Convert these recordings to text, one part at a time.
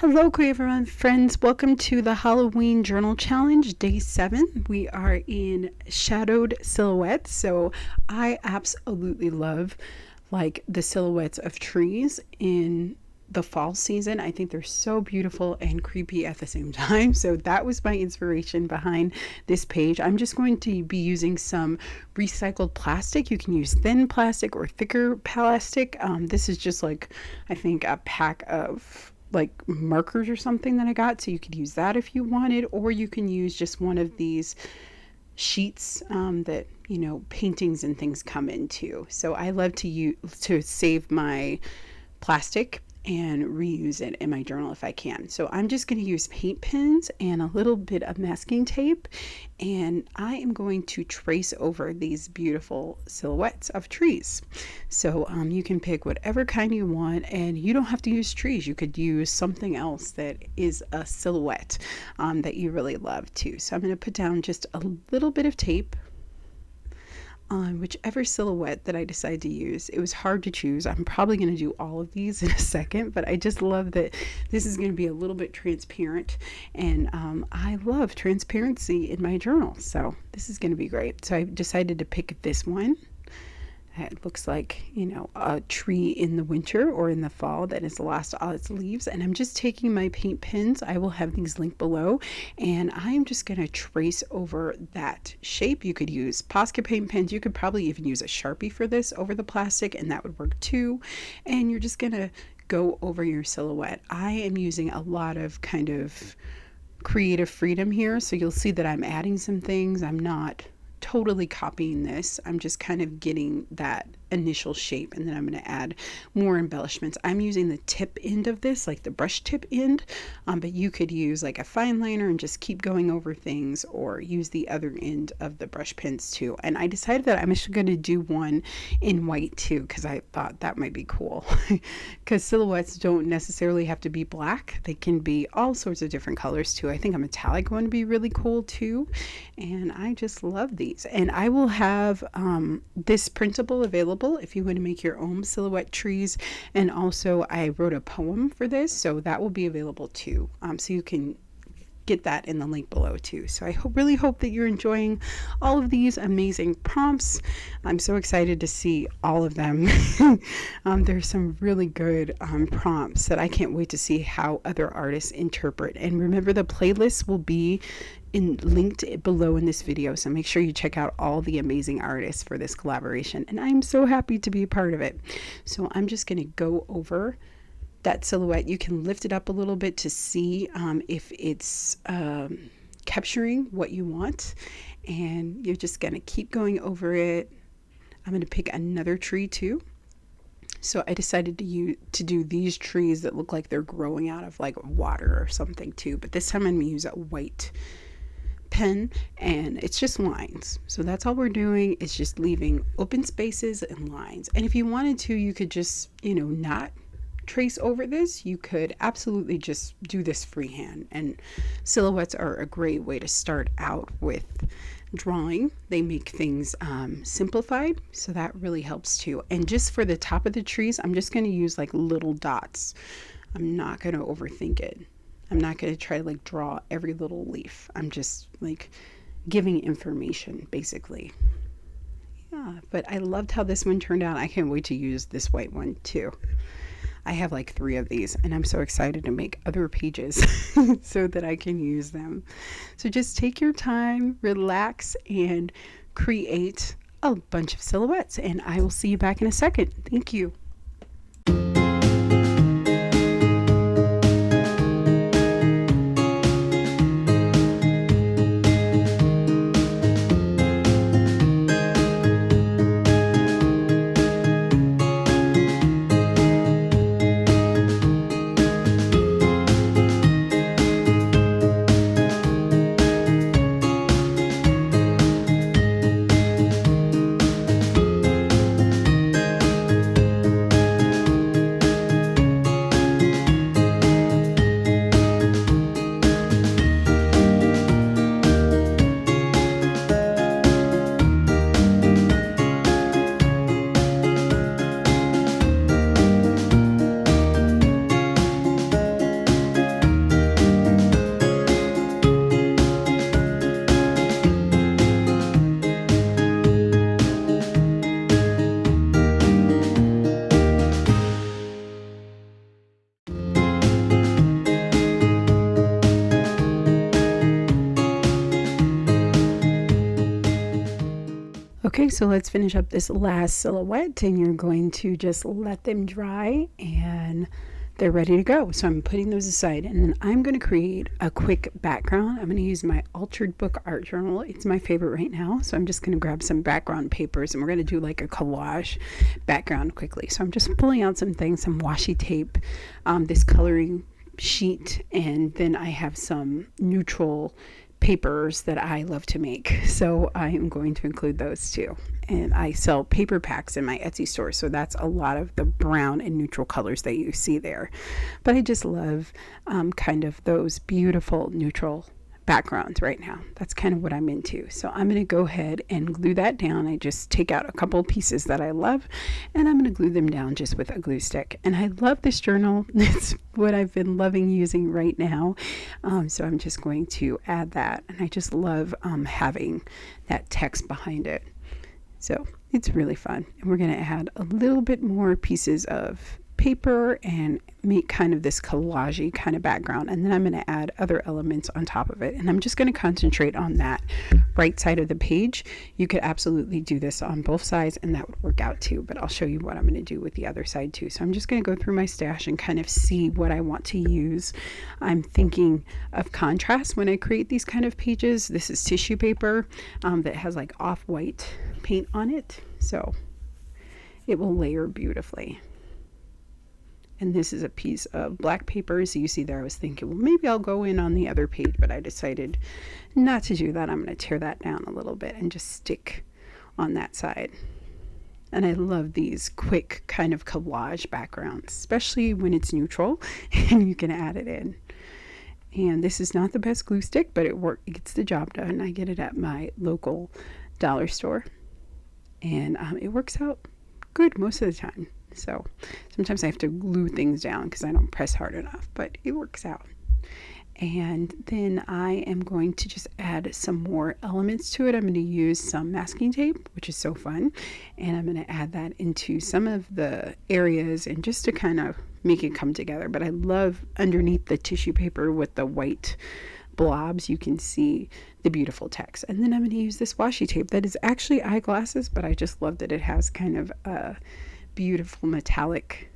Hello, everyone, friends. Welcome to the Halloween Journal Challenge, day 7. We are in shadowed silhouettes. So I absolutely love the silhouettes of trees in the fall season. I think they're so beautiful and creepy at the same time. So that was my inspiration behind this page. I'm just going to be using some recycled plastic. You can use thin plastic or thicker plastic. This is just I think a pack of markers or something that I got, so you could use that if you wanted, or you can use just one of these sheets that paintings and things come into. So I love to save my plastic and reuse it in my journal if I can. So I'm just going to use paint pens and a little bit of masking tape, and I am going to trace over these beautiful silhouettes of trees. So you can pick whatever kind you want, and you don't have to use trees. You could use something else that is a silhouette that you really love too. So I'm going to put down just a little bit of tape on whichever silhouette that I decide to use. It was hard to choose. I'm probably going to do all of these in a second, but I just love that this is going to be a little bit transparent, and I love transparency in my journal, so this is going to be great. So I decided to pick this one. It looks like, a tree in the winter or in the fall that has lost all its leaves. And I'm just taking my paint pens. I will have these linked below. And I am just going to trace over that shape. You could use Posca paint pens. You could probably even use a Sharpie for this over the plastic, and that would work too. And you're just going to go over your silhouette. I am using a lot of kind of creative freedom here. So you'll see that I'm adding some things. I'm not totally copying this. I'm just kind of getting that initial shape, and then I'm going to add more embellishments. I'm using the tip end of this, like the brush tip end, but you could use like a fine liner and just keep going over things, or use the other end of the brush pens too. And I decided that I'm actually going to do one in white too, because I thought that might be cool. Because silhouettes don't necessarily have to be black. They can be all sorts of different colors too. I think a metallic one would be really cool too. And I just love these. And I will have this printable available if you want to make your own silhouette trees. And also I wrote a poem for this, so that will be available too. So you can get that in the link below too. So I really hope that you're enjoying all of these amazing prompts. I'm so excited to see all of them. There's some really good prompts that I can't wait to see how other artists interpret. And remember, the playlist will be linked below in this video, so make sure you check out all the amazing artists for this collaboration, and I'm so happy to be a part of it. So I'm just going to go over that silhouette. You can lift it up a little bit to see if it's capturing what you want, and you're just going to keep going over it. I'm going to pick another tree too. So I decided to do these trees that look like they're growing out of water or something too, but this time I'm going to use a white pen, and it's just lines. So that's all we're doing, is just leaving open spaces and lines. And if you wanted to, you could just not trace over this. You could absolutely just do this freehand, and silhouettes are a great way to start out with drawing. They make things simplified, so that really helps too. And just for the top of the trees, I'm just going to use little dots. I'm not going to overthink it. I'm not going to try to draw every little leaf. I'm just giving information basically. Yeah, but I loved how this one turned out. I can't wait to use this white one too. I have 3 of these, and I'm so excited to make other pages so that I can use them. So just take your time, relax, and create a bunch of silhouettes, and I will see you back in a second. Thank you. Okay, so let's finish up this last silhouette, and you're going to just let them dry and they're ready to go. So I'm putting those aside, and then I'm going to create a quick background. I'm going to use my Altered Book art journal. It's my favorite right now. So I'm just going to grab some background papers, and we're going to do like a collage background quickly. So I'm just pulling out some things, some washi tape, this coloring sheet, and then I have some neutral papers that I love to make. So I am going to include those too. And I sell paper packs in my Etsy store. So that's a lot of the brown and neutral colors that you see there. But I just love kind of those beautiful neutral backgrounds right now. That's kind of what I'm into. So I'm going to go ahead and glue that down. I just take out a couple pieces that I love, and I'm going to glue them down just with a glue stick. And I love this journal. It's what I've been loving using right now. So I'm just going to add that. And I just love having that text behind it. So it's really fun. And we're going to add a little bit more pieces of paper and make kind of this collage-y kind of background, and then I'm going to add other elements on top of it, and I'm just going to concentrate on that right side of the page. You could absolutely do this on both sides and that would work out too, but I'll show you what I'm going to do with the other side too. So I'm just going to go through my stash and kind of see what I want to use. I'm thinking of contrast when I create these kind of pages. This is tissue paper that has like off-white paint on it, so it will layer beautifully. And this is a piece of black paper. So you see there, I was thinking, well, maybe I'll go in on the other page, but I decided not to do that. I'm going to tear that down a little bit and just stick on that side. And I love these quick kind of collage backgrounds, especially when it's neutral and you can add it in. And this is not the best glue stick, but it gets the job done. I get it at my local dollar store, and it works out good most of the time. So sometimes I have to glue things down because I don't press hard enough, but it works out. And then I am going to just add some more elements to it. I'm going to use some masking tape, which is so fun. And I'm going to add that into some of the areas and just to kind of make it come together. But I love underneath the tissue paper with the white blobs, you can see the beautiful text. And then I'm going to use this washi tape that is actually eyeglasses, but I just love that it has kind of a beautiful metallic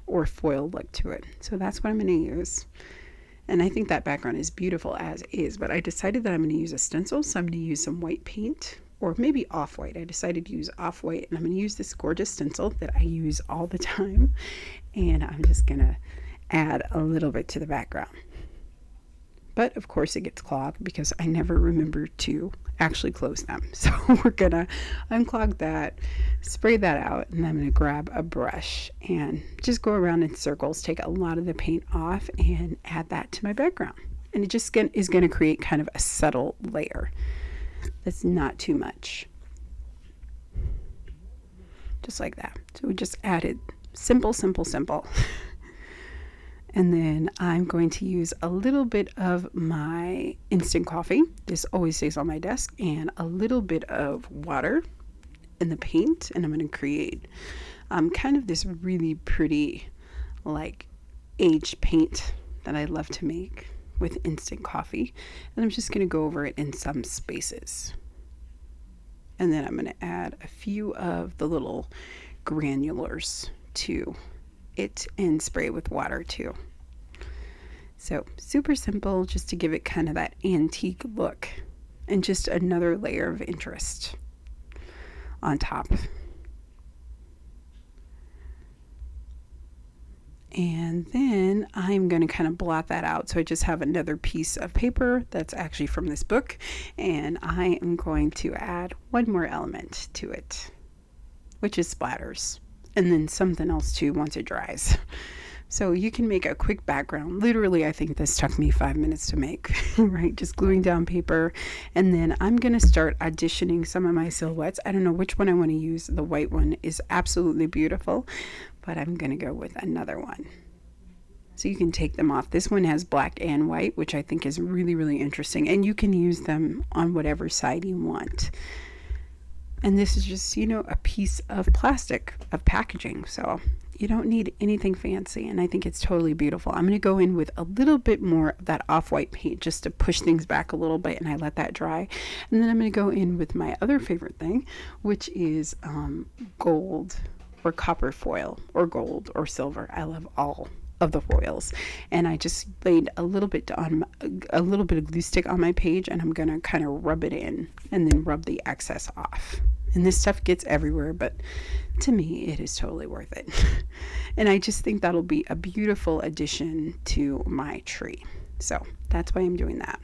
or foil look to it. So that's what I'm going to use. And I think that background is beautiful as is, but I decided that I'm going to use a stencil. So I'm going to use some white paint or maybe off-white. I decided to use off-white, and I'm going to use this gorgeous stencil that I use all the time. And I'm just going to add a little bit to the background. But of course it gets clogged because I never remember to actually close them. So we're gonna unclog that, spray that out, and I'm gonna grab a brush and just go around in circles, take a lot of the paint off, and add that to my background. And it just is gonna create kind of a subtle layer that's not too much. Just like that. So we just added simple, simple, simple. And then I'm going to use a little bit of my instant coffee. This always stays on my desk, and a little bit of water in the paint. And I'm going to create kind of this really pretty, like, aged paint that I love to make with instant coffee. And I'm just going to go over it in some spaces. And then I'm going to add a few of the little granulars to it and spray with water too. So super simple, just to give it kind of that antique look and just another layer of interest on top. And then I'm going to kind of blot that out. So I just have another piece of paper that's actually from this book, and I am going to add one more element to it, which is splatters. And then something else too once it dries. So you can make a quick background. Literally, I think this took me 5 minutes to make, right? Just gluing down paper. And then I'm going to start auditioning some of my silhouettes. I don't know which one I want to use. The white one is absolutely beautiful, but I'm going to go with another one. So you can take them off. This one has black and white, which I think is really, really interesting. And you can use them on whatever side you want. And this is just, a piece of plastic, of packaging. So, You don't need anything fancy, and I think it's totally beautiful. I'm going to go in with a little bit more of that off-white paint just to push things back a little bit, and I let that dry. And then I'm going to go in with my other favorite thing, which is gold or copper foil or gold or silver. I love all of the foils, and I just laid a little bit of glue stick on my page, and I'm going to kind of rub it in and then rub the excess off. And this stuff gets everywhere, but to me, it is totally worth it. And I just think that'll be a beautiful addition to my tree. So that's why I'm doing that.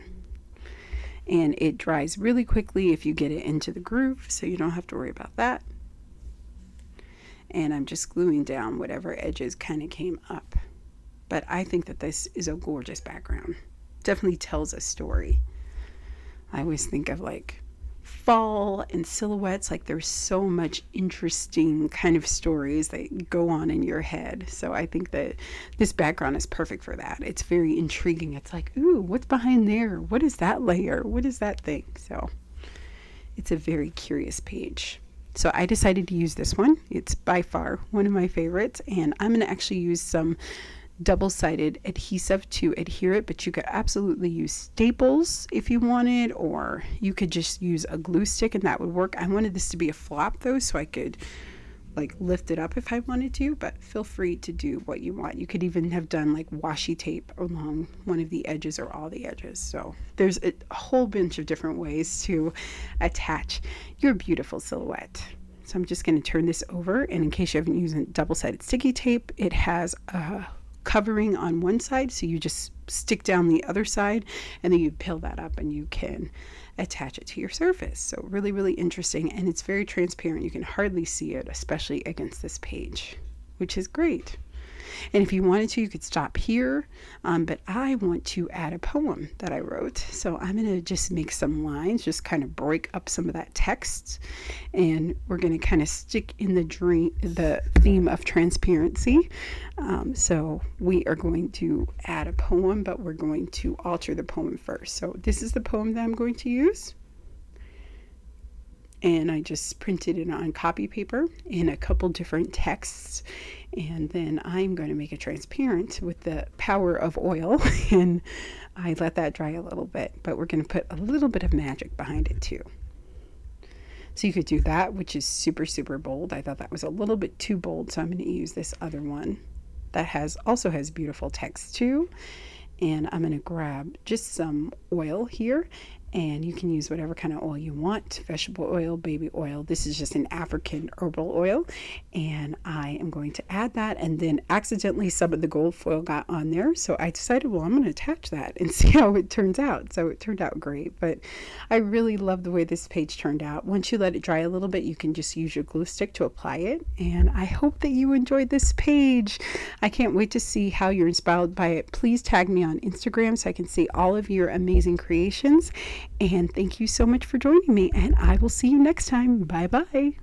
And it dries really quickly if you get it into the groove, so you don't have to worry about that. And I'm just gluing down whatever edges kind of came up. But I think that this is a gorgeous background. Definitely tells a story. I always think of like fall and silhouettes, like there's so much interesting kind of stories that go on in your head. So I think that this background is perfect for that. It's very intriguing. It's like, ooh, what's behind there? What is that layer? What is that thing? So it's a very curious page. So I decided to use this one. It's by far one of my favorites, and I'm going to actually use some double-sided adhesive to adhere it, but you could absolutely use staples if you wanted, or you could just use a glue stick and that would work. I wanted this to be a flop though, so I could like lift it up if I wanted to, but feel free to do what you want. You could even have done like washi tape along one of the edges or all the edges. So there's a whole bunch of different ways to attach your beautiful silhouette. So I'm just going to turn this over, and in case you haven't used double-sided sticky tape, it has a covering on one side, so you just stick down the other side and then you peel that up and you can attach it to your surface. So really, really interesting, and it's very transparent. You can hardly see it, especially against this page, which is great. And if you wanted to, you could stop here, but I want to add a poem that I wrote. So I'm going to just make some lines, just kind of break up some of that text, and we're going to kind of stick in the theme of transparency. So we are going to add a poem, but we're going to alter the poem first. So this is the poem that I'm going to use. And I just printed it on copy paper in a couple different texts, and then I'm going to make it transparent with the power of oil, and I let that dry a little bit, but we're going to put a little bit of magic behind it too. So you could do that, which is super, super bold. I thought that was a little bit too bold, so I'm going to use this other one that also has beautiful text too. And I'm going to grab just some oil here, and you can use whatever kind of oil you want, vegetable oil, baby oil. This is just an African herbal oil, and I am going to add that, and then accidentally some of the gold foil got on there, so I decided, well, I'm going to attach that and see how it turns out. So it turned out great, but I really love the way this page turned out. Once you let it dry a little bit, you can just use your glue stick to apply it, and I hope that you enjoyed this page. I can't wait to see how you're inspired by it. Please tag me on Instagram so I can see all of your amazing creations. And thank you so much for joining me, and I will see you next time. Bye bye.